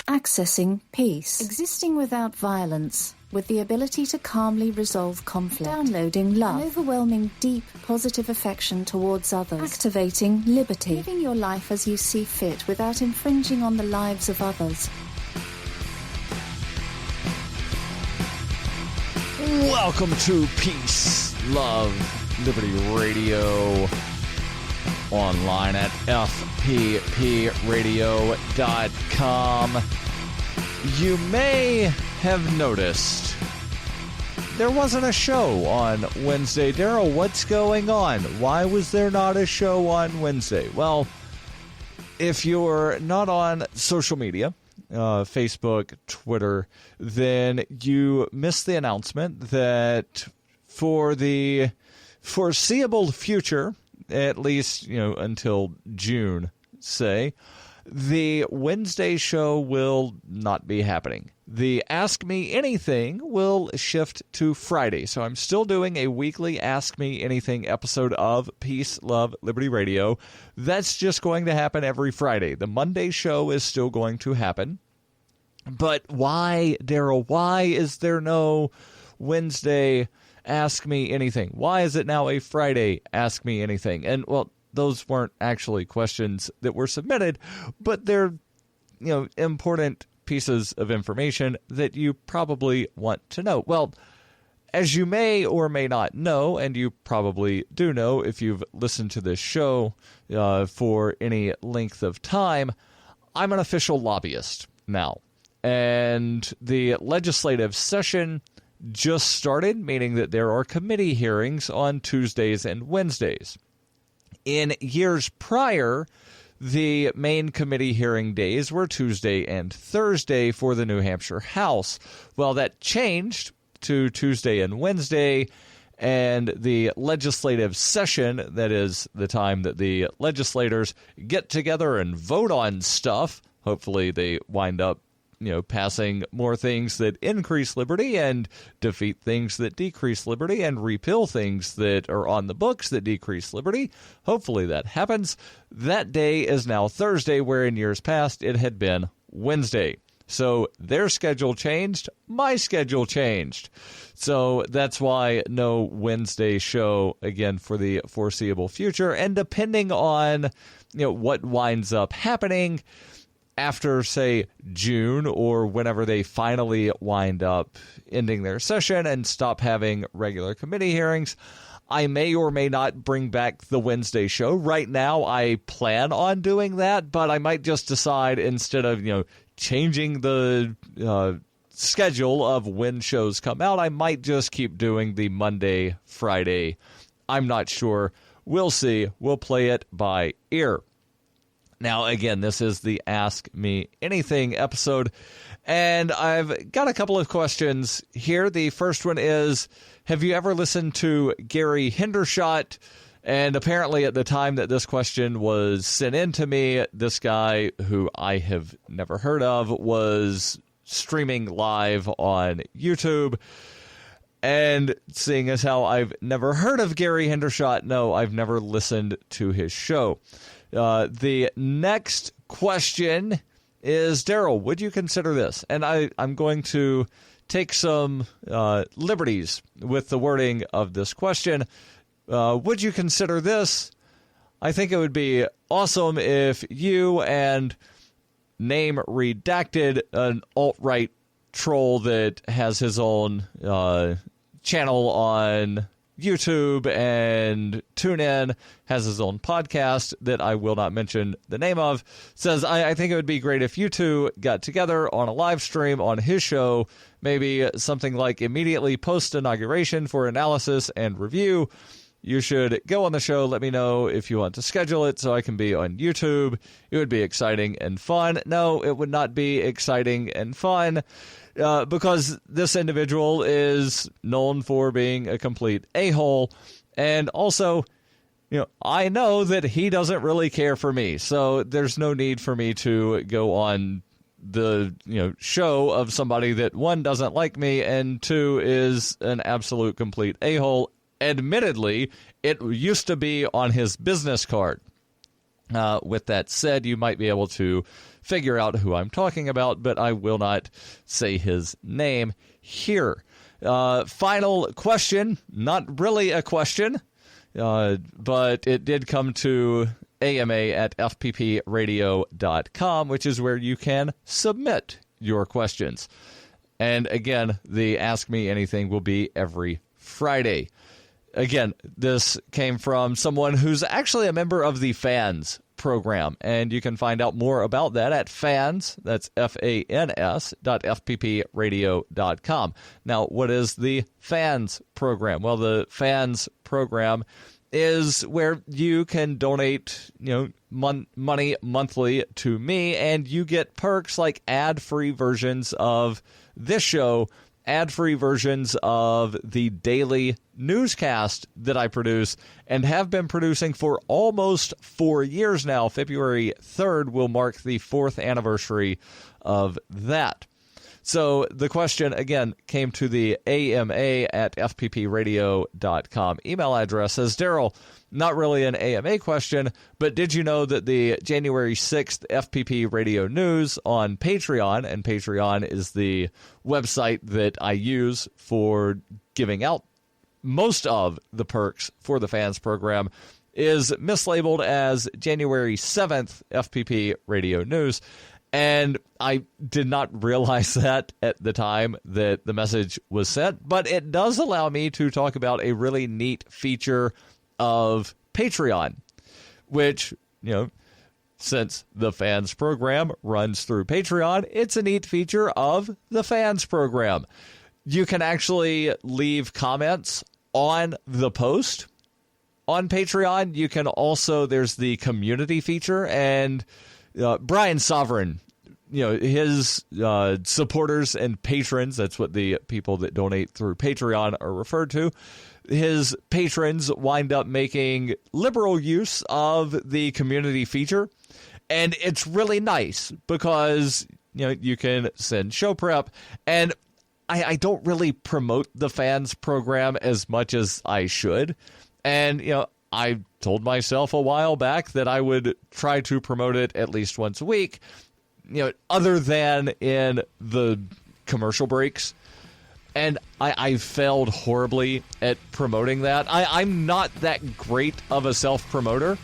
Accessing peace. Existing without violence, with the ability to calmly resolve conflict. Downloading love. An overwhelming, deep, positive affection towards others. Activating liberty. Living your life as you see fit without infringing on the lives of others. Welcome to Peace, Love, Liberty Radio. Online at fppradio.com. You may have noticed there wasn't a show on Wednesday. Darryl, what's going on? Why was there not a show on Wednesday? Well, if you're not on social media, Facebook, Twitter, then you missed the announcement that for the foreseeable future, at least, until June, say, the Wednesday show will not be happening. The Ask Me Anything will shift to Friday. So I'm still doing a weekly Ask Me Anything episode of Peace, Love, Liberty Radio. That's just going to happen every Friday. The Monday show is still going to happen. But why, Darryl, why is there no Wednesday Ask Me Anything? Why is it now a Friday Ask Me Anything? And, well, those weren't actually questions that were submitted, but they're, important pieces of information that you probably want to know. Well, as you may or may not know, and you probably do know if you've listened to this show for any length of time, I'm an official lobbyist now. And the legislative session just started, meaning that there are committee hearings on Tuesdays and Wednesdays. In years prior, the main committee hearing days were Tuesday and Thursday for the New Hampshire House. Well, that changed to Tuesday and Wednesday, and the legislative session, that is the time that the legislators get together and vote on stuff. Hopefully they wind up passing more things that increase liberty and defeat things that decrease liberty and repeal things that are on the books that decrease liberty. Hopefully that happens. That day is now Thursday, where in years past it had been Wednesday. So their schedule changed, my schedule changed. So that's why no Wednesday show, again, for the foreseeable future. And depending on what winds up happening after, say, June, or whenever they finally wind up ending their session and stop having regular committee hearings, I may or may not bring back the Wednesday show. Right now, I plan on doing that, but I might just decide, instead of, changing the schedule of when shows come out, I might just keep doing the Monday, Friday. I'm not sure. We'll see. We'll play it by ear. Now, again, this is the Ask Me Anything episode, and I've got a couple of questions here. The first one is, have you ever listened to Gary Hendershot? And apparently at the time that this question was sent in to me, this guy, who I have never heard of, was streaming live on YouTube. And seeing as how I've never heard of Gary Hendershot, no, I've never listened to his show. The next question is, Darryl, would you consider this? And I'm going to take some liberties with the wording of this question. Would you consider this? I think it would be awesome if you and name redacted, an alt-right troll that has his own channel on YouTube and TuneIn, has his own podcast that I will not mention the name of, says, I think it would be great if you two got together on a live stream on his show, maybe something like immediately post-inauguration for analysis and review. You should go on the show. Let me know if you want to schedule it so I can be on YouTube. It would be exciting and fun. No, it would not be exciting and fun because this individual is known for being a complete a-hole. And also, I know that he doesn't really care for me. So there's no need for me to go on the show of somebody that, one, doesn't like me, and two, is an absolute complete a-hole. Admittedly, it used to be on his business card. With that said, you might be able to figure out who I'm talking about, but I will not say his name here. Final question, not really a question, but it did come to AMA@FPPradio.com, which is where you can submit your questions. And again, the Ask Me Anything will be every Friday. Again, this came from someone who's actually a member of the Fans program, and you can find out more about that at fans, that's FANS.FPPradio.com. Now, what is the Fans program? Well, the Fans program is where you can donate, money monthly to me, and you get perks like ad-free versions of this show, ad-free versions of the daily newscast that I produce and have been producing for almost 4 years now. February 3rd will mark the 4th anniversary of that. So the question, again, came to the AMA@FPPradio.com email address. Says, Darryl, not really an AMA question, but did you know that the January 6th FPP Radio News on Patreon, and Patreon is the website that I use for giving out most of the perks for the Fans program, is mislabeled as January 7th FPP Radio News. And I did not realize that at the time that the message was sent, but it does allow me to talk about a really neat feature of Patreon, which, since the Fans program runs through Patreon, it's a neat feature of the Fans program. You can actually leave comments on the post on Patreon. You can also, there's the community feature, and Brian Sovereign, his supporters and patrons, that's what the people that donate through Patreon are referred to, his patrons wind up making liberal use of the community feature. And it's really nice because, you can send show prep. And I don't really promote the Fans program as much as I should. And, I told myself a while back that I would try to promote it at least once a week, other than in the commercial breaks. And I failed horribly at promoting that. I'm not that great of a self-promoter.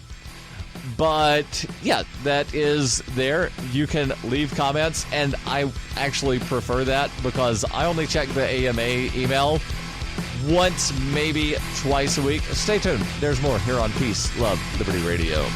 But, yeah, that is there. You can leave comments, and I actually prefer that because I only check the AMA email once, maybe twice a week. Stay tuned. There's more here on Peace, Love, Liberty Radio.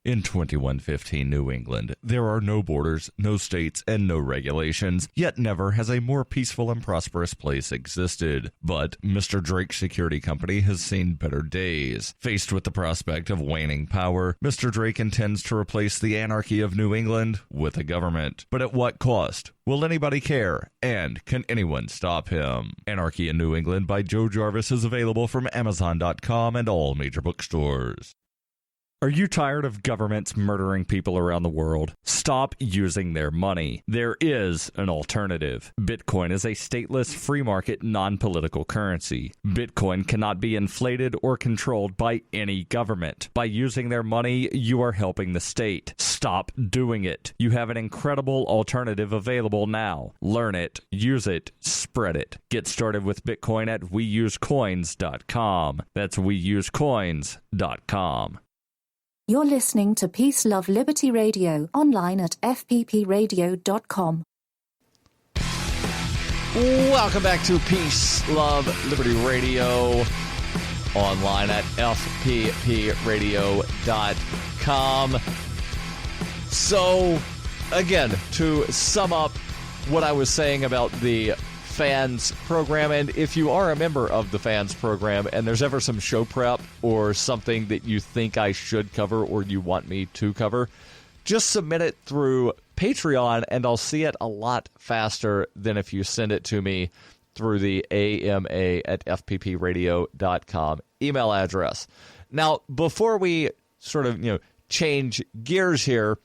In 2115 New England, there are no borders, no states, and no regulations, yet never has a more peaceful and prosperous place existed. But Mr. Drake's security company has seen better days. Faced with the prospect of waning power, Mr. Drake intends to replace the anarchy of New England with a government. But at what cost? Will anybody care? And can anyone stop him? Anarchy in New England by Joe Jarvis is available from Amazon.com and all major bookstores. Are you tired of governments murdering people around the world? Stop using their money. There is an alternative. Bitcoin is a stateless, free market, non-political currency. Bitcoin cannot be inflated or controlled by any government. By using their money, you are helping the state. Stop doing it. You have an incredible alternative available now. Learn it, use it, spread it. Get started with Bitcoin at weusecoins.com. That's weusecoins.com. You're listening to Peace, Love, Liberty Radio, online at fppradio.com. Welcome back to Peace, Love, Liberty Radio, online at fppradio.com. So, again, to sum up what I was saying about the Fans program, and if you are a member of the Fans program and there's ever some show prep or something that you think I should cover or you want me to cover, just submit it through Patreon and I'll see it a lot faster than if you send it to me through the AMA@FPPradio.com email address. Now, before we sort of, change gears here,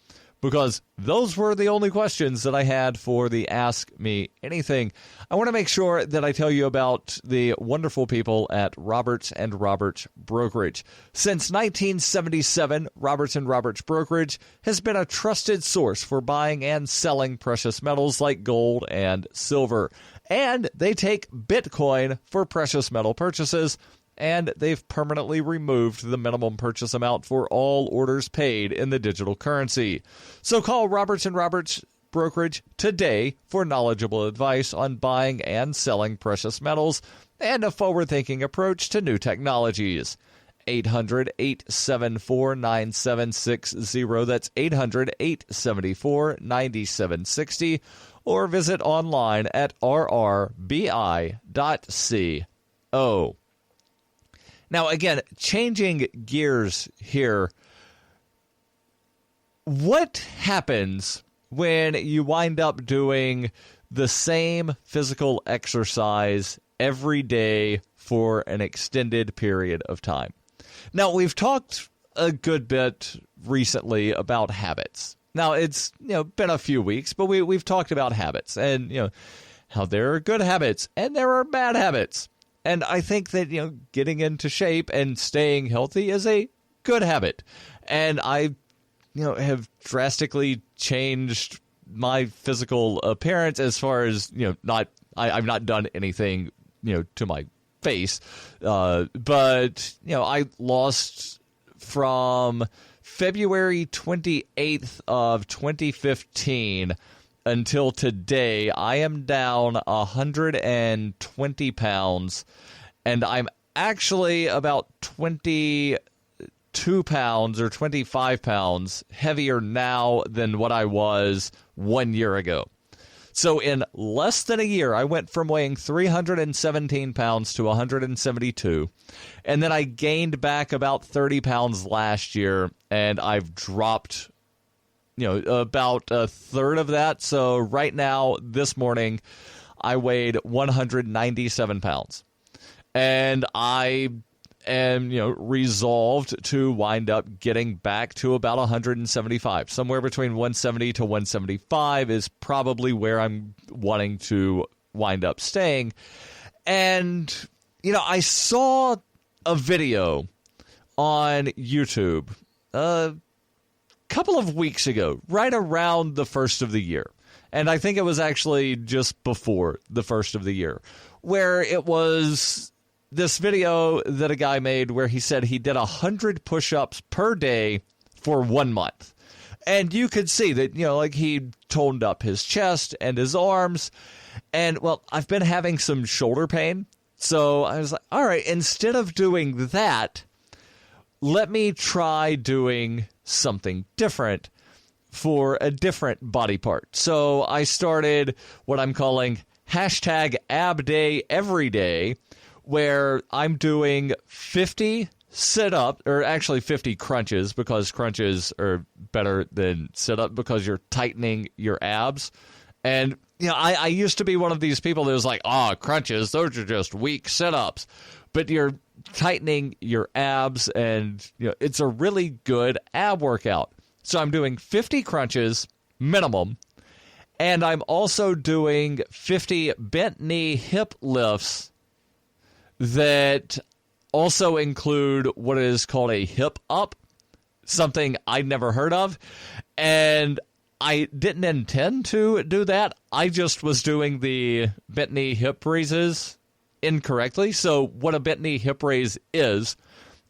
because those were the only questions that I had for the Ask Me Anything. I want to make sure that I tell you about the wonderful people at Roberts & Roberts Brokerage. Since 1977, Roberts & Roberts Brokerage has been a trusted source for buying and selling precious metals like gold and silver. And they take Bitcoin for precious metal purchases, and they've permanently removed the minimum purchase amount for all orders paid in the digital currency. So call Roberts & Roberts Brokerage today for knowledgeable advice on buying and selling precious metals and a forward-thinking approach to new technologies. 800-874-9760. That's 800-874-9760. Or visit online at rrbi.co. Now, again, changing gears here, what happens when you wind up doing the same physical exercise every day for an extended period of time? Now, we've talked a good bit recently about habits. Now, it's been a few weeks, but we've talked about habits and how there are good habits and there are bad habits. And I think that, getting into shape and staying healthy is a good habit. And I, have drastically changed my physical appearance as far as, I've not done anything, to my face. But, I lost from February 28th of 2015 until today, I am down 120 pounds, and I'm actually about 22 pounds or 25 pounds heavier now than what I was 1 year ago. So in less than a year, I went from weighing 317 pounds to 172, and then I gained back about 30 pounds last year, and I've dropped about a third of that. So right now, this morning, I weighed 197 pounds. And I am, resolved to wind up getting back to about 175. Somewhere between 170 to 175 is probably where I'm wanting to wind up staying. And, I saw a video on YouTube couple of weeks ago, right around the first of the year. And I think it was actually just before the first of the year, where it was this video that a guy made where he said he did 100 push-ups per day for 1 month. And you could see that, he toned up his chest and his arms. And, well, I've been having some shoulder pain. So I was like, all right, instead of doing that, let me try doing something different for a different body part. So I started what I'm calling #AbDay every day, where I'm doing 50 sit-up, or actually 50 crunches, because crunches are better than sit-up because you're tightening your abs. And, I used to be one of these people that was like, crunches, those are just weak sit-ups. But you're tightening your abs, and it's a really good ab workout. So I'm doing 50 crunches minimum, and I'm also doing 50 bent knee hip lifts that also include what is called a hip up, something I'd never heard of. And I didn't intend to do that. I just was doing the bent knee hip raises incorrectly. So what a bent knee hip raise is,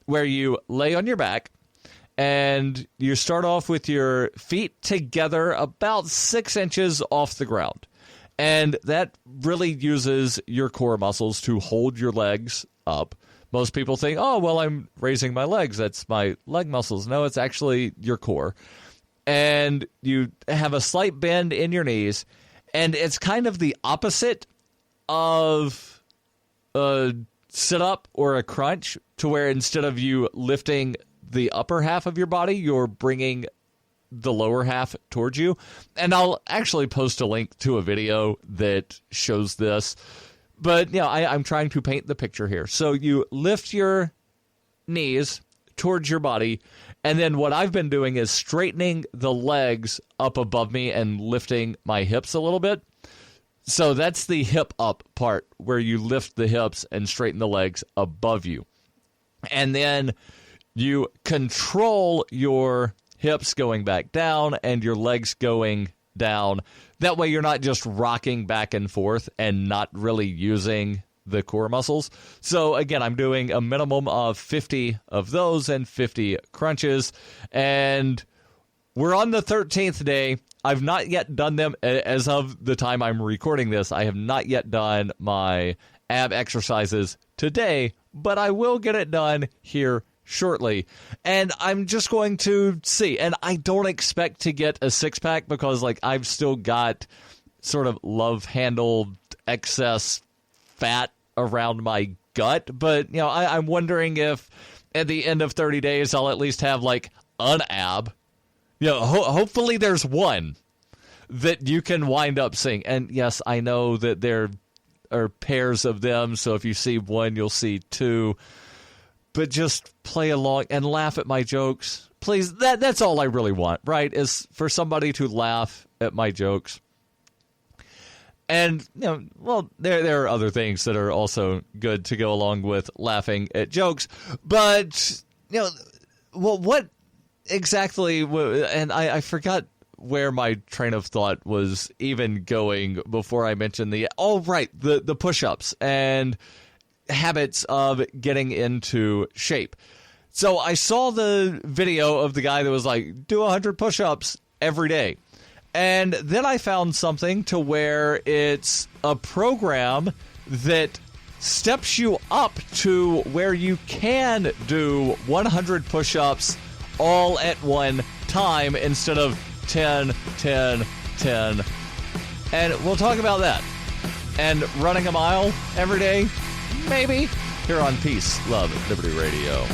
where you lay on your back and you start off with your feet together about 6 inches off the ground. And that really uses your core muscles to hold your legs up. Most people think, I'm raising my legs. That's my leg muscles. No, it's actually your core. And you have a slight bend in your knees. And it's kind of the opposite of a sit-up or a crunch, to where instead of you lifting the upper half of your body, you're bringing the lower half towards you. And I'll actually post a link to a video that shows this. But, I'm trying to paint the picture here. So you lift your knees towards your body, And then what I've been doing is straightening the legs up above me and lifting my hips a little bit. So that's the hip up part where you lift the hips and straighten the legs above you. And then you control your hips going back down and your legs going down. That way you're not just rocking back and forth and not really using the core muscles. So again, I'm doing a minimum of 50 of those and 50 crunches. And we're on the 13th day. I've not yet done them as of the time I'm recording this. I have not yet done my ab exercises today, but I will get it done here shortly. And I'm just going to see. And I don't expect to get a six-pack because I've still got sort of love-handled excess fat around my gut. But, I'm wondering if at the end of 30 days, I'll at least have an ab. Hopefully there's one that you can wind up seeing. And yes, I know that there are pairs of them. So if you see one, you'll see two. But just play along and laugh at my jokes. Please, that's all I really want, right? Is for somebody to laugh at my jokes. And, there are other things that are also good to go along with laughing at jokes. But, what exactly, and I forgot where my train of thought was even going before I mentioned the push-ups and habits of getting into shape. So I saw the video of the guy that was do 100 push-ups every day. And then I found something to where it's a program that steps you up to where you can do 100 push-ups all at one time instead of 10, 10, 10. And we'll talk about that. And running a mile every day, maybe, here on Peace, Love, Liberty Radio.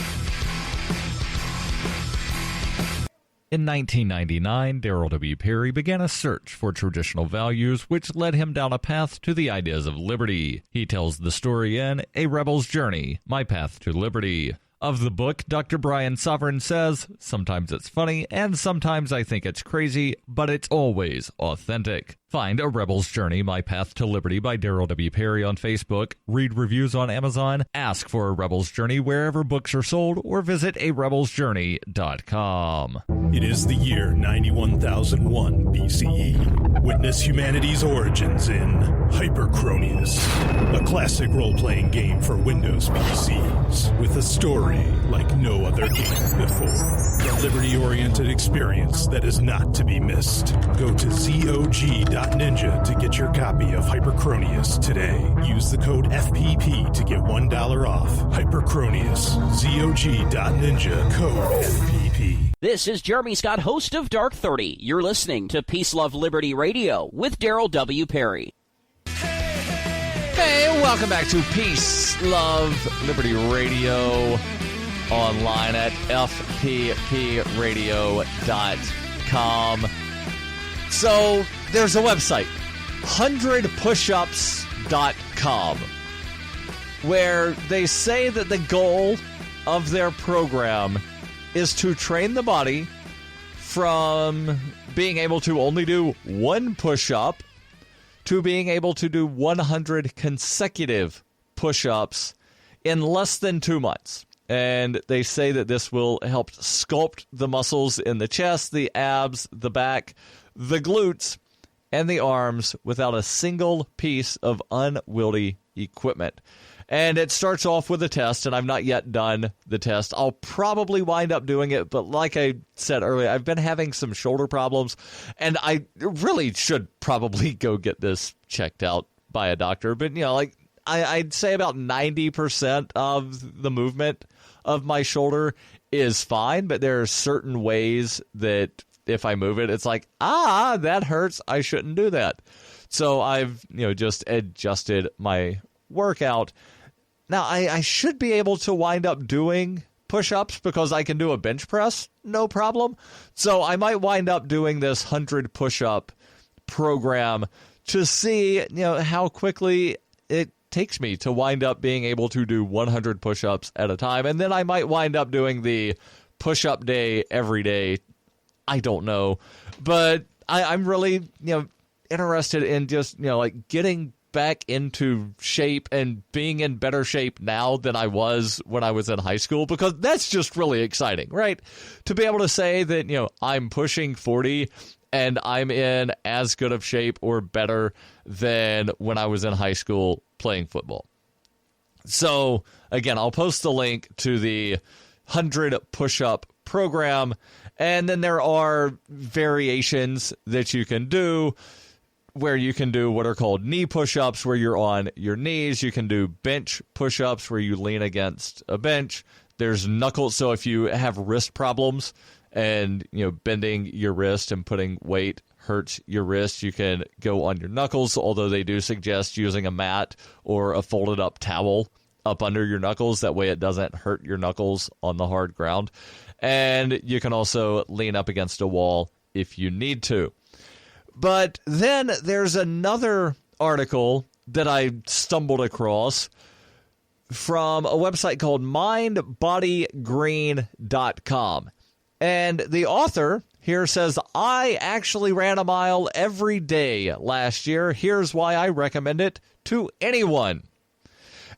In 1999, Darryl W. Perry began a search for traditional values, which led him down a path to the ideas of liberty. He tells the story in A Rebel's Journey, My Path to Liberty. Of the book, Dr. Brian Sovereign says, sometimes it's funny, and sometimes I think it's crazy, but it's always authentic. Find A Rebel's Journey, My Path to Liberty by Darryl W. Perry on Facebook, read reviews on Amazon, ask for A Rebel's Journey wherever books are sold, or visit arebelsjourney.com. It is the year 91,001 BCE. Witness humanity's origins in Hyperchronius, a classic role-playing game for Windows PCs, with a story like no other game before. A liberty-oriented experience that is not to be missed. Go to ZOG.Ninja to get your copy of Hyperchronius today. Use the code FPP to get $1 off. Hyperchronius, ZOG.Ninja, code FPP. This is Jeremy Scott, host of Dark 30. You're listening to Peace, Love, Liberty Radio with Darryl W. Perry. Hey, welcome back to Peace, Love, Liberty Radio, online at fppradio.com. So there's a website, 100pushups.com, where they say that the goal of their program is to train the body from being able to only do one push-up to being able to do 100 consecutive push-ups in less than 2 months. And they say that this will help sculpt the muscles in the chest, the abs, the back, the glutes, and the arms without a single piece of unwieldy equipment. And it starts off with a test, and I've not yet done the test. I'll probably wind up doing it, but like I said earlier, I've been having some shoulder problems, and I really should probably go get this checked out by a doctor. But, I'd say about 90% of the movement of my shoulder is fine, but there are certain ways that if I move it, it's that hurts. I shouldn't do that. So I've, just adjusted my workout. Now, I should be able to wind up doing push-ups because I can do a bench press, no problem. So I might wind up doing this 100 push-up program to see, how quickly it takes me to wind up being able to do 100 push-ups at a time. And then I might wind up doing the push-up day every day. I don't know. But I'm really, interested in just, like getting back into shape and being in better shape now than I was when I was in high school, because that's just really exciting, right? To be able to say that, I'm pushing 40 and I'm in as good of shape or better than when I was in high school playing football. So, again, I'll post the link to the 100 push-up program, and then there are variations that you can do where you can do what are called knee push-ups, where you're on your knees. You can do bench push-ups where you lean against a bench. There's knuckles, so if you have wrist problems and, bending your wrist and putting weight hurts your wrist, you can go on your knuckles, although they do suggest using a mat or a folded up towel up under your knuckles. That way it doesn't hurt your knuckles on the hard ground. And you can also lean up against a wall if you need to. But then there's another article that I stumbled across from a website called mindbodygreen.com. And the author here says, I actually ran a mile every day last year. Here's why I recommend it to anyone.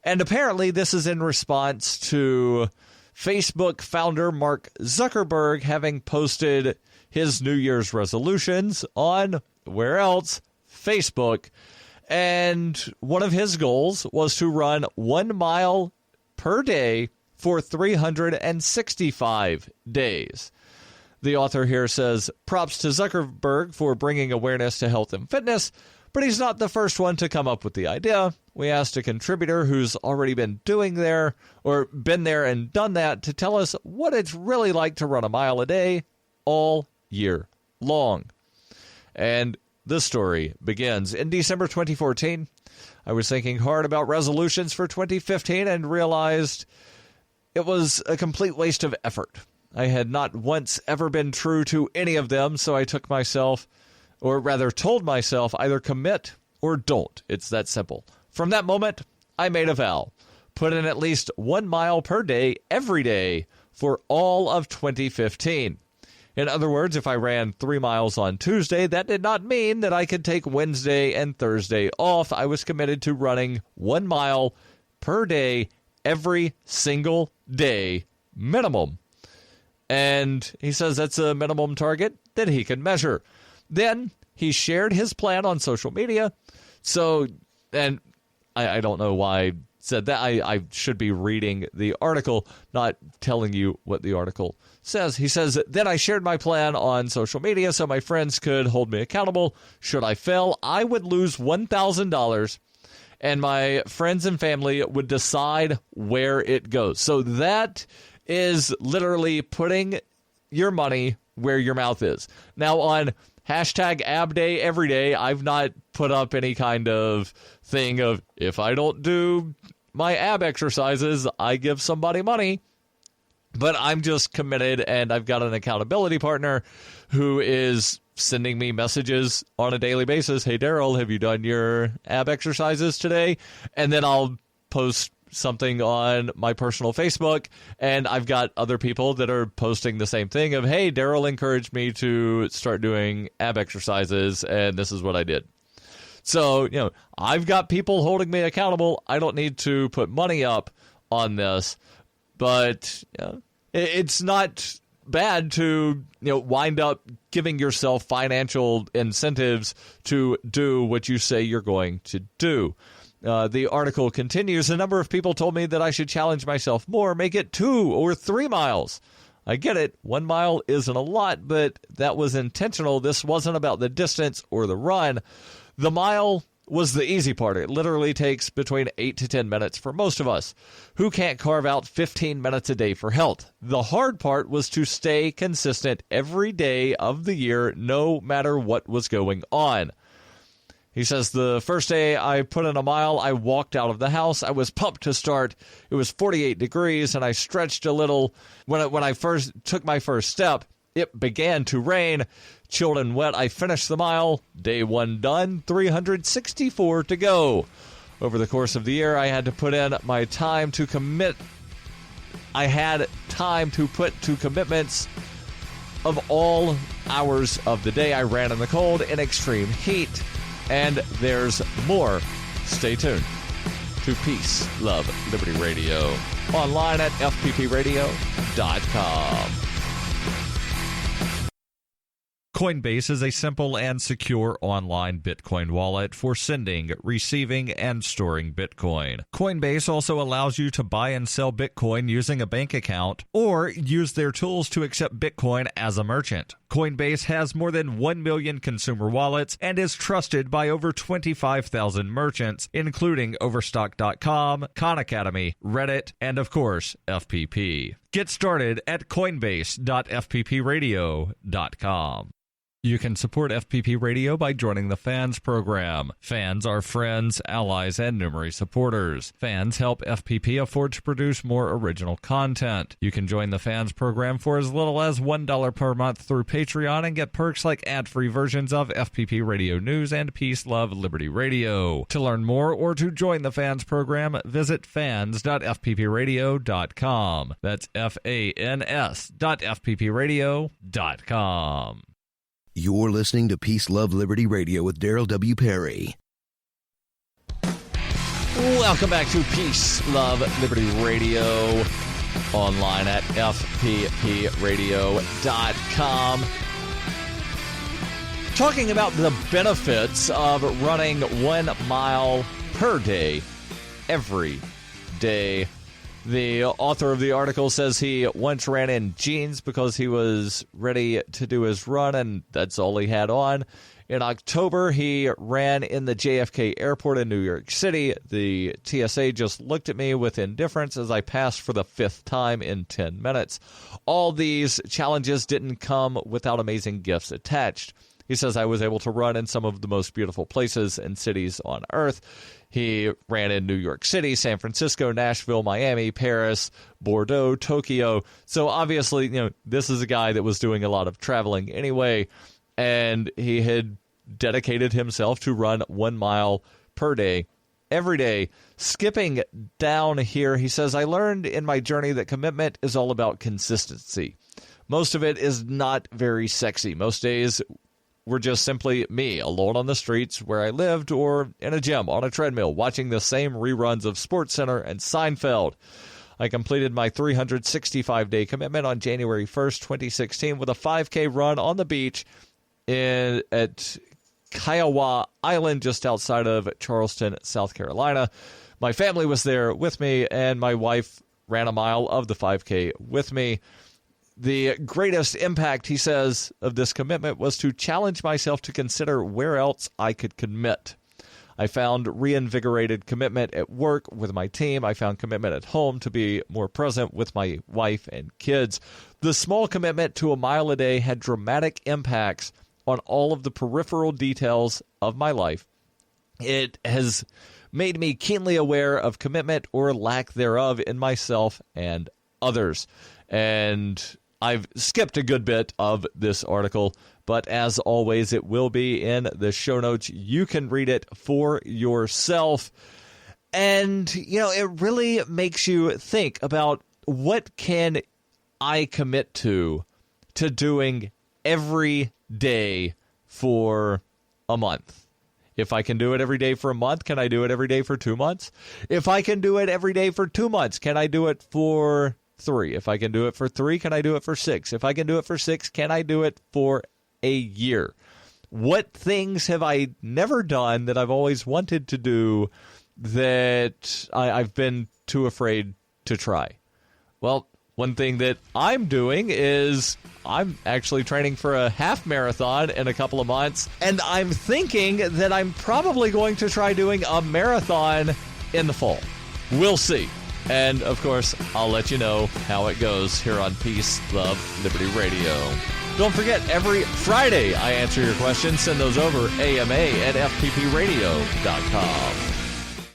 And apparently this is in response to Facebook founder Mark Zuckerberg having posted his New Year's resolutions on, where else? Facebook. And one of his goals was to run 1 mile per day for 365 days. The author here says, props to Zuckerberg for bringing awareness to health and fitness, but he's not the first one to come up with the idea. We asked a contributor who's already been been there and done that to tell us what it's really like to run a mile a day all year long. And this story begins in December 2014. I was thinking hard about resolutions for 2015 and realized it was a complete waste of effort. I had not once ever been true to any of them, so I told myself, either commit or don't. It's that simple. From that moment, I made a vow. Put in at least 1 mile per day, every day, for all of 2015. In other words, if I ran 3 miles on Tuesday, that did not mean that I could take Wednesday and Thursday off. I was committed to running 1 mile per day, every single day, minimum. And he says that's a minimum target that he can measure. Then he shared his plan on social media. So, and I don't know why I said that. I should be reading the article, not telling you what the article says. He says, then I shared my plan on social media so my friends could hold me accountable. Should I fail, I would lose $1,000 and my friends and family would decide where it goes. So that is literally putting your money where your mouth is. Now on #AbDay every day, I've not put up any kind of thing of, if I don't do my ab exercises, I give somebody money. But I'm just committed, and I've got an accountability partner who is sending me messages on a daily basis. Hey, Darryl, have you done your ab exercises today? And then I'll post something on my personal Facebook, and I've got other people that are posting the same thing of, hey, Darryl encouraged me to start doing ab exercises, and this is what I did. So, I've got people holding me accountable. I don't need to put money up on this, but it's not bad to wind up giving yourself financial incentives to do what you say you're going to do. The article continues, a number of people told me that I should challenge myself more, make it 2 or 3 miles. I get it, 1 mile isn't a lot, but that was intentional. This wasn't about the distance or the run. The mile was the easy part. It literally takes between 8 to 10 minutes for most of us who can't carve out 15 minutes a day for health. The hard part was to stay consistent every day of the year, no matter what was going on. He says, the first day I put in a mile, I walked out of the house. I was pumped to start. It was 48 degrees, and I stretched a little. When I first took my first step, it began to rain. Chilled and wet, I finished the mile. Day 1 done, 364 to go. Over the course of the year, I had to put in my time to commit I had time to put to commitments of all hours of the day. I ran in the cold, in extreme heat, and there's more. Stay tuned to Peace, Love, Liberty Radio, online at fppradio.com. Coinbase is a simple and secure online Bitcoin wallet for sending, receiving, and storing Bitcoin. Coinbase also allows you to buy and sell Bitcoin using a bank account or use their tools to accept Bitcoin as a merchant. Coinbase has more than 1 million consumer wallets and is trusted by over 25,000 merchants, including Overstock.com, Khan Academy, Reddit, and of course, FPP. Get started at coinbase.fppradio.com. You can support FPP Radio by joining the Fans program. Fans are friends, allies, and numerous supporters. Fans help FPP afford to produce more original content. You can join the Fans program for as little as $1 per month through Patreon and get perks like ad-free versions of FPP Radio News and Peace, Love, Liberty Radio. To learn more or to join the Fans program, visit fans.fppradio.com. That's fans.fppradio.com. You're listening to Peace, Love, Liberty Radio with Darryl W. Perry. Welcome back to Peace, Love, Liberty Radio, online at fppradio.com. Talking about the benefits of running 1 mile per day, every day. The author of the article says he once ran in jeans because he was ready to do his run, and that's all he had on. In October, he ran in the JFK airport in New York City. The TSA just looked at me with indifference as I passed for the 5th time in 10 minutes. All these challenges didn't come without amazing gifts attached. He says, I was able to run in some of the most beautiful places and cities on earth. He ran in New York City, San Francisco, Nashville, Miami, Paris, Bordeaux, Tokyo. So obviously, this is a guy that was doing a lot of traveling anyway, and he had dedicated himself to run 1 mile per day, every day. Skipping down here, he says, I learned in my journey that commitment is all about consistency. Most of it is not very sexy. Most days were just simply me, alone on the streets where I lived or in a gym on a treadmill, watching the same reruns of SportsCenter and Seinfeld. I completed my 365-day commitment on January 1st, 2016 with a 5K run on the beach at Kiowa Island, just outside of Charleston, South Carolina. My family was there with me, and my wife ran a mile of the 5K with me. The greatest impact, he says, of this commitment was to challenge myself to consider where else I could commit. I found reinvigorated commitment at work with my team. I found commitment at home to be more present with my wife and kids. The small commitment to a mile a day had dramatic impacts on all of the peripheral details of my life. It has made me keenly aware of commitment or lack thereof in myself and others. And I've skipped a good bit of this article, but as always, it will be in the show notes. You can read it for yourself. And, it really makes you think about what can I commit to doing every day for a month. If I can do it every day for a month, can I do it every day for 2 months? If I can do it every day for 2 months, can I do it for 3? If I can do it for 3, can I do it for 6? If I can do it for 6, can I do it for a year? What things have I never done that I've always wanted to do that I've been too afraid to try? Well, one thing that I'm doing is I'm actually training for a half marathon in a couple of months, and I'm thinking that I'm probably going to try doing a marathon in the fall. We'll see. And, of course, I'll let you know how it goes here on Peace, Love, Liberty Radio. Don't forget, every Friday I answer your questions. Send those over, AMA@FPPradio.com.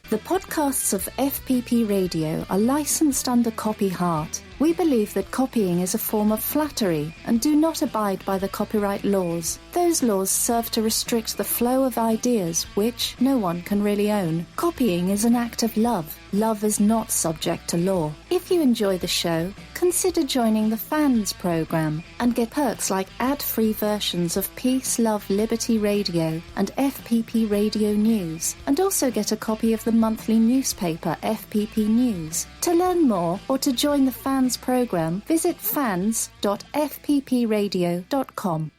The podcasts of FPP Radio are licensed under Copy Heart. We believe that copying is a form of flattery and do not abide by the copyright laws. Those laws serve to restrict the flow of ideas which no one can really own. Copying is an act of love. Love is not subject to law. If you enjoy the show, consider joining the Fans program and get perks like ad-free versions of Peace, Love, Liberty Radio and FPP Radio News, and also get a copy of the monthly newspaper FPP News. To learn more or to join the Fans program, visit fans.fppradio.com.